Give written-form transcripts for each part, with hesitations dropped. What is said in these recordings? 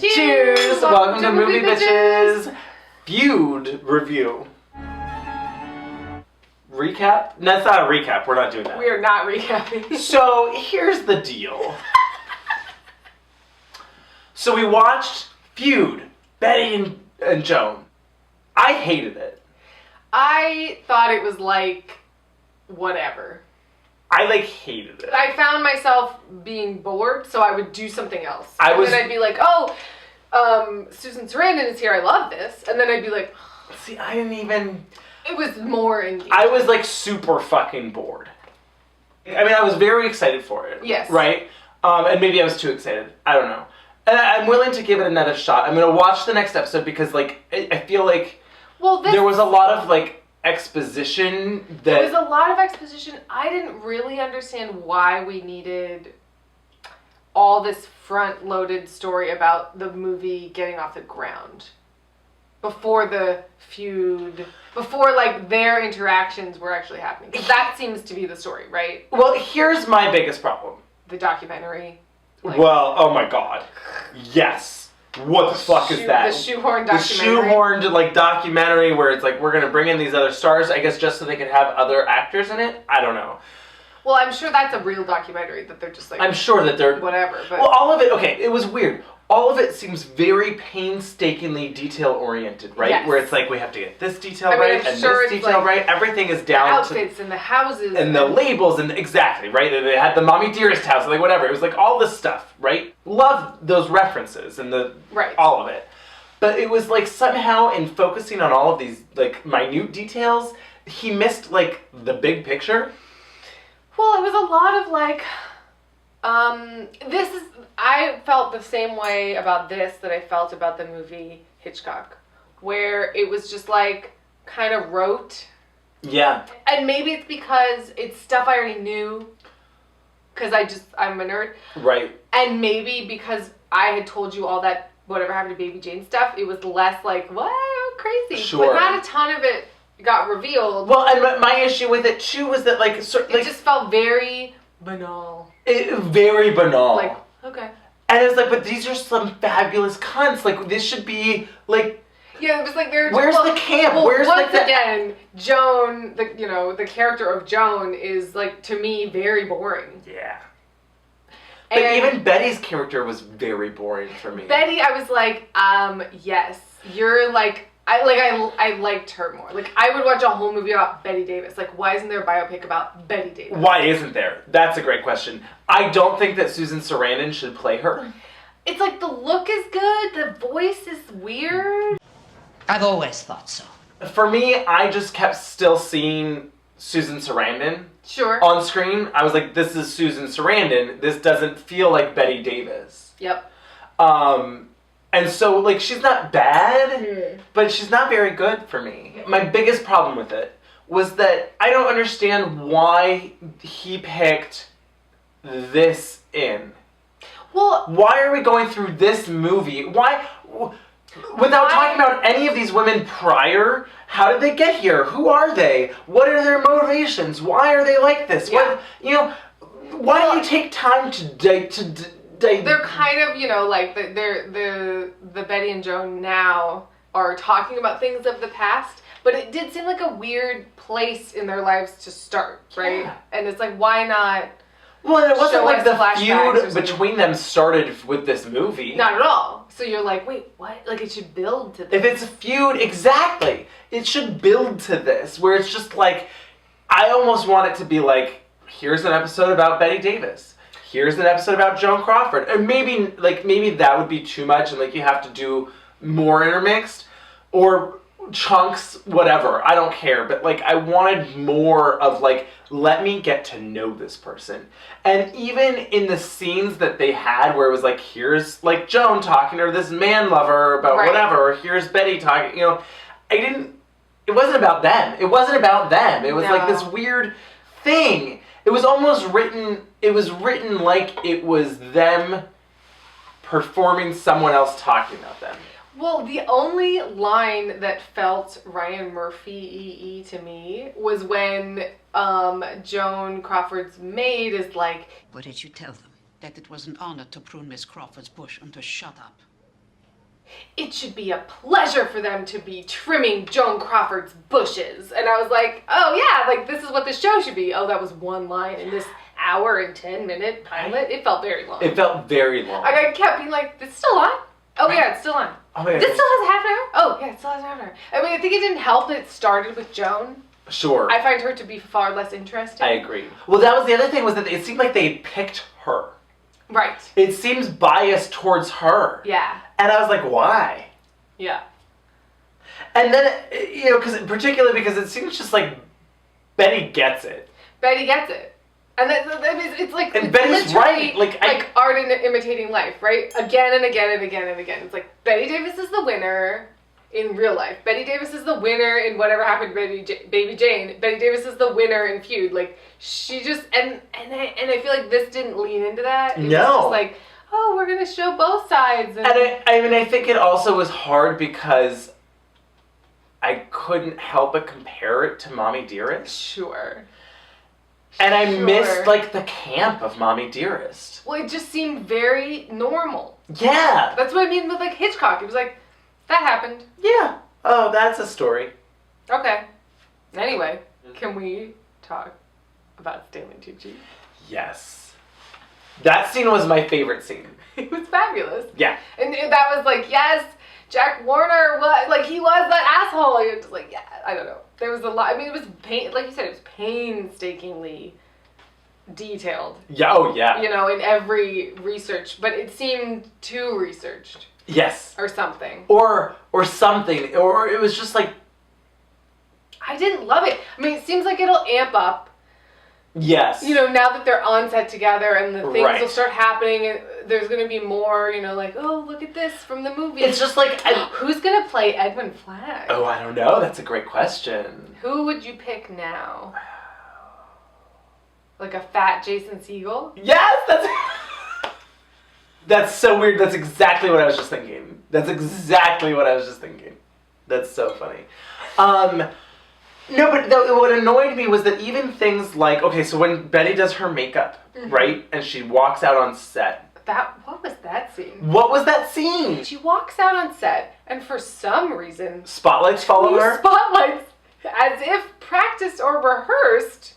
Cheers! Welcome to Movie Bitches Feud review. Recap? No, that's not a recap. We're not doing that. We are not recapping. So, here's the deal. So we watched Feud, Bette and Joan. I hated it. I thought it was like, whatever. I hated it. I found myself being bored, so I would do something else. Then I'd be like, Susan Sarandon is here, I love this. And then I'd be like... See, I didn't even... It was more engaging. I was super fucking bored. I mean, I was very excited for it. Yes. Right? And maybe I was too excited. I don't know. And I'm willing to give it another shot. I'm going to watch the next episode because, I feel like there was a lot of, exposition that... There was a lot of exposition. I didn't really understand why we needed all this front-loaded story about the movie getting off the ground. Before the feud, before their interactions were actually happening. Because that seems to be the story, right? Well, here's my biggest problem. The documentary. Well, oh my god. Yes. What the fuck is that? The shoehorned documentary. The shoehorned documentary where it's we're gonna bring in these other stars, I guess just so they could have other actors in it? I don't know. Well, I'm sure that's a real documentary that they're just I'm sure that they're... Whatever, but... Well, all of it, okay, it was weird. All of it seems very painstakingly detail-oriented, right? Yes. Where it's we have to get this detail right, and this detail right. Everything is down the outfits and the houses. And the labels, and exactly, right? They had the Mommy Dearest house, whatever. It was all this stuff, right? Love those references and all of it. But it was somehow in focusing on all of these, minute details, he missed, the big picture. Well, it was a lot of, I felt the same way about this that I felt about the movie Hitchcock, where it was just, kind of rote. Yeah. And maybe it's because it's stuff I already knew, because I'm a nerd. Right. And maybe because I had told you all that whatever happened to Baby Jane stuff, it was less what? Crazy. Sure. But not a ton of it got revealed. Well, and my issue with it too was that it just felt very banal. Very banal. Okay. And it was but these are some fabulous cunts. This should be Yeah, it was they're. Where's the camp? Well, Where's once again, Joan, the character of Joan is to me very boring. Yeah. But even Betty's character was very boring for me. Bette, I was yes, you're I liked her more. I would watch a whole movie about Bette Davis. Why isn't there a biopic about Bette Davis? Why isn't there? That's a great question. I don't think that Susan Sarandon should play her. It's the look is good, the voice is weird. I've always thought so. For me, I just kept still seeing Susan Sarandon. Sure. On screen. I was this is Susan Sarandon. This doesn't feel like Bette Davis. Yep. And so, she's not bad, but she's not very good for me. My biggest problem with it was that I don't understand why he picked this in. Well... Why are we going through this movie? Why... Without talking about any of these women prior, how did they get here? Who are they? What are their motivations? Why are they like this? Yeah. Why don't you take time to They're kind of, the Bette and Joan now are talking about things of the past, but it did seem like a weird place in their lives to start, right? Yeah. And it's why not? Well, it wasn't the feud between them started with this movie. Not at all. So you're wait, what? It should build to this. If it's a feud, exactly. It should build to this, where it's just I almost want it to be here's an episode about Bette Davis. Here's an episode about Joan Crawford. And maybe that would be too much and you have to do more intermixed or chunks, whatever. I don't care. But I wanted more of let me get to know this person. And even in the scenes that they had where it was here's Joan talking to this man lover about whatever, or here's Bette talking, it wasn't about them. It wasn't about them. It was this weird thing. It was almost written, like it was them performing someone else talking about them. Well, the only line that felt Ryan Murphy-y to me was when Joan Crawford's maid is What did you tell them? That it was an honor to prune Miss Crawford's bush and to shut up. it should be a pleasure for them to be trimming Joan Crawford's bushes. And I was like, oh yeah, like this is what the show should be. Oh, that was one line in this hour and 10-minute pilot. It felt very long. It felt very long. I kept being like, it's still on? Oh yeah, it's still on. Oh, yeah. This still has half an hour? Oh yeah, it still has half an hour. I mean, I think it didn't help that it started with Joan. Sure. I find her to be far less interesting. I agree. Well, that was the other thing, was that it seemed like they picked her. Right. It seems biased towards her. Yeah. And I was like, why? Yeah. And then, particularly because it seems just like Betty gets it. Betty gets it. And it's like, and it's Betty's right. Like art imitating life, right? Again and again and again and again. It's like, Bette Davis is the winner in real life. Bette Davis is the winner in whatever happened to Baby Jane. Bette Davis is the winner in Feud. Like, she just, and I feel like this didn't lean into that. It was just like, oh, we're going to show both sides. And I think it also was hard because I couldn't help but compare it to Mommy Dearest. Sure. And I missed, like, the camp of Mommy Dearest. Well, it just seemed very normal. Yeah. That's what I mean with, like, Hitchcock. It was like, that happened. Yeah. Oh, that's a story. Okay. Anyway, can we talk about Stanley Tucci? Yes. That scene was my favorite scene. It was fabulous. Yeah. And that was like, yes, Jack Warner, like, he was that asshole. It was like, yeah, I don't know. There was a lot. I mean, it was, like you said, it was painstakingly detailed. Yeah, oh yeah. In every research. But it seemed too researched. Yes. Or something. Or something. Or it was just like... I didn't love it. I mean, it seems like it'll amp up. Yes. Now that they're on set together and the things Right. will start happening and there's going to be more, like, oh, look at this from the movie. It's just like... Who's going to play Edwin Flagg? Oh, I don't know. That's a great question. Who would you pick now? Like a fat Jason Segel? Yes! That's so weird. That's exactly what I was just thinking. That's so funny. No, but what annoyed me was that even things like, okay, so when Betty does her makeup, right, and she walks out on set. What was that scene? What was that scene? She walks out on set, and for some reason... Spotlights follow her? Spotlights, as if practiced or rehearsed,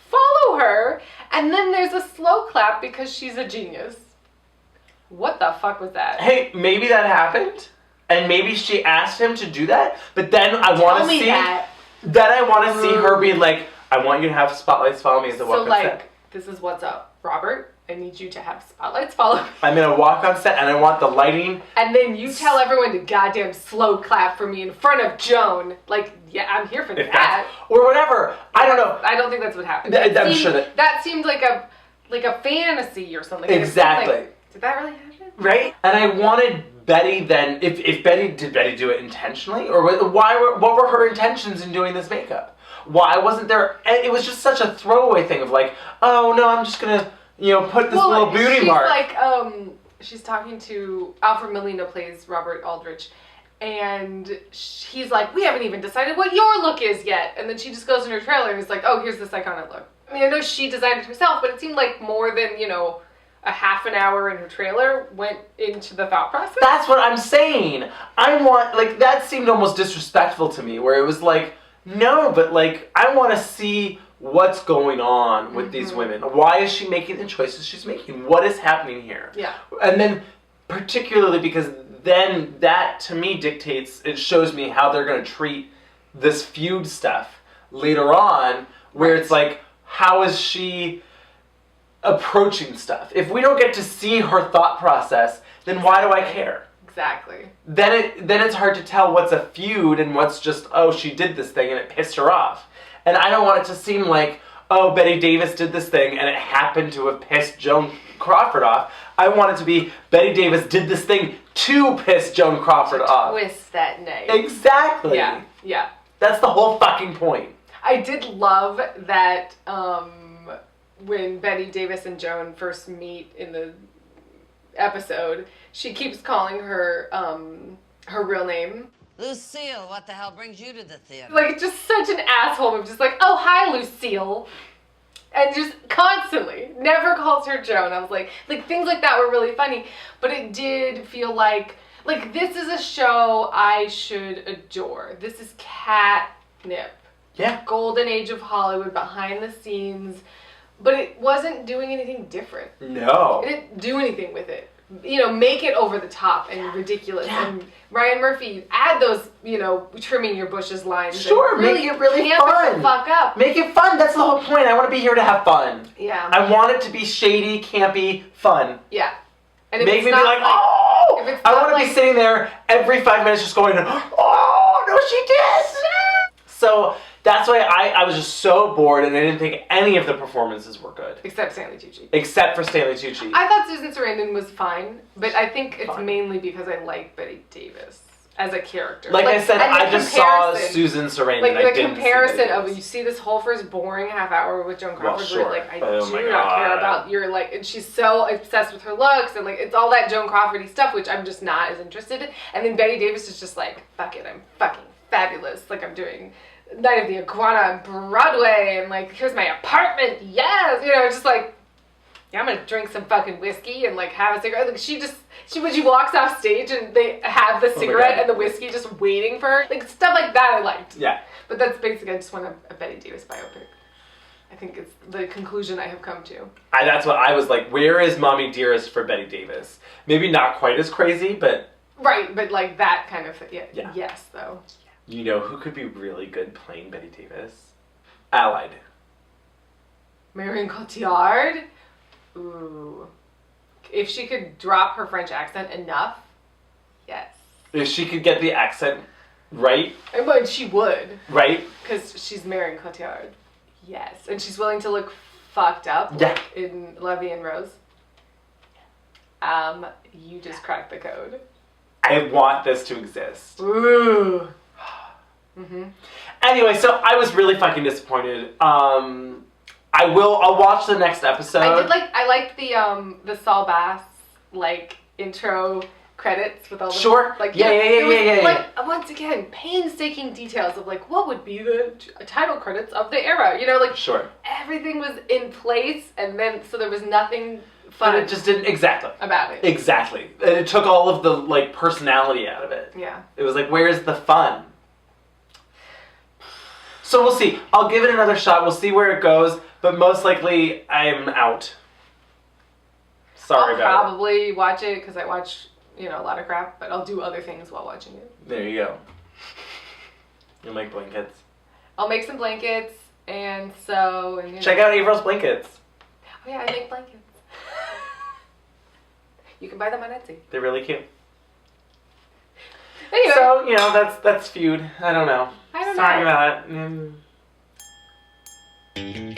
follow her, and then there's a slow clap because she's a genius. What the fuck was that? Hey, maybe that happened, and maybe she asked him to do that, but then I want to see... Then I want to see her be like, I want you to have spotlights follow me as I walk on set. This is what's up. Robert, I need you to have spotlights follow me. I'm going to walk on set and I want the lighting. And then you tell everyone to goddamn slow clap for me in front of Joan. Like, yeah, I'm here for that. Or whatever. I don't know. I don't think that's what happened. I'm sure that... That seemed like a fantasy or something. Exactly. Did that really happen? Right? And I wanted Betty then, if Betty do it intentionally? Or what were her intentions in doing this makeup? Why wasn't there, and it was just such a throwaway thing of like, oh no, I'm just gonna, put this little beauty mark. Like, she's talking to, Alfred Molina plays Robert Aldrich, and he's like, we haven't even decided what your look is yet. And then she just goes in her trailer and is like, oh, here's this iconic look. I mean, I know she designed it herself, but it seemed like more than, a half an hour in her trailer went into the thought process. That's what I'm saying. That seemed almost disrespectful to me, where it was like, no, but I want to see what's going on with these women. Why is she making the choices she's making? What is happening here? Yeah. And then, particularly because then that, to me, dictates, it shows me how they're going to treat this feud stuff later on, where it's like, how is she approaching stuff? If we don't get to see her thought process, then why do I care? Exactly. Then it's hard to tell what's a feud and what's just, oh, she did this thing and it pissed her off. And I don't want it to seem like, oh, Bette Davis did this thing and it happened to have pissed Joan Crawford off. I want it to be, Bette Davis did this thing to piss Joan Crawford off. Twist that name. Exactly. Yeah. That's the whole fucking point. I did love that when Bette Davis and Joan first meet in the episode, she keeps calling her her real name. Lucille, what the hell brings you to the theater? Like, just such an asshole move. Just like, oh, hi, Lucille. And just constantly. Never calls her Joan. I was like things like that were really funny. But it did feel like, Like, this is a show I should adore. This is catnip. Yeah. Golden age of Hollywood, behind the scenes. But it wasn't doing anything different. No. It didn't do anything with it. Make it over the top and ridiculous. Yeah. And Ryan Murphy, add those, trimming your bushes lines. Sure, and make it really camp fun. it the fuck up. Make it fun. That's the whole point. I want to be here to have fun. Yeah. I want it to be shady, campy, fun. Yeah. And if Make it's me be not like, if oh! it's I not want to be sitting there every 5 minutes just going, oh, no, she did! So that's why I was just so bored, and I didn't think any of the performances were good. Except Stanley Tucci. Except for Stanley Tucci. I thought Susan Sarandon was fine, but I think it's Fine. mainly because I like Bette Davis as a character. Like I said, and the I just saw comparison- Susan Sarandon. Like I the didn't see comparison Bette of Davis. you see this whole first boring half hour with Joan Crawford, sure. where I Oh my do not care God. about and she's so obsessed with her looks and it's all that Joan Crawford-y stuff, which I'm just not as interested in. And then Bette Davis is just like, fuck it, I'm fucking fabulous. Like I'm doing Night of the Iguana on Broadway, and here's my apartment, yes, just like, yeah, I'm gonna drink some fucking whiskey and have a cigarette. Like she when she walks off stage and they have the cigarette and the whiskey just waiting for her, stuff like that I liked. Yeah. But that's basically, I just want a Bette Davis biopic. I think it's the conclusion I have come to. That's what I was like, where is Mommy Dearest for Bette Davis? Maybe not quite as crazy, but... Right, but that kind of thing. Yeah. Yes, though. You know who could be really good playing Bette Davis? Allied. Marion Cotillard? Ooh. If she could drop her French accent enough, yes. If she could get the accent right. But she would. Right? Because she's Marion Cotillard. Yes. And she's willing to look fucked up Yeah. in La Vie en Rose. You just cracked the code. I want this to exist. Ooh. Mm-hmm. Anyway, so I was really fucking disappointed. I'll watch the next episode. I liked the Saul Bass intro credits with all the Sure. Yeah. Once again, painstaking details of what would be the title credits of the era. Sure. Everything was in place, and then so there was nothing fun. But it just didn't about it. Exactly. And it took all of the personality out of it. Yeah. It was where's the fun? So we'll see. I'll give it another shot. We'll see where it goes. But most likely, I'm out. Sorry I'll about it. probably watch it because I watch a lot of crap, but I'll do other things while watching it. There you go. You'll make blankets. I'll make some blankets, and so... Check out Averyl's blankets. Oh yeah, I make blankets. You can buy them on Etsy. They're really cute. Anyway. So, that's Feud. I don't know. I don't Sorry know. about that.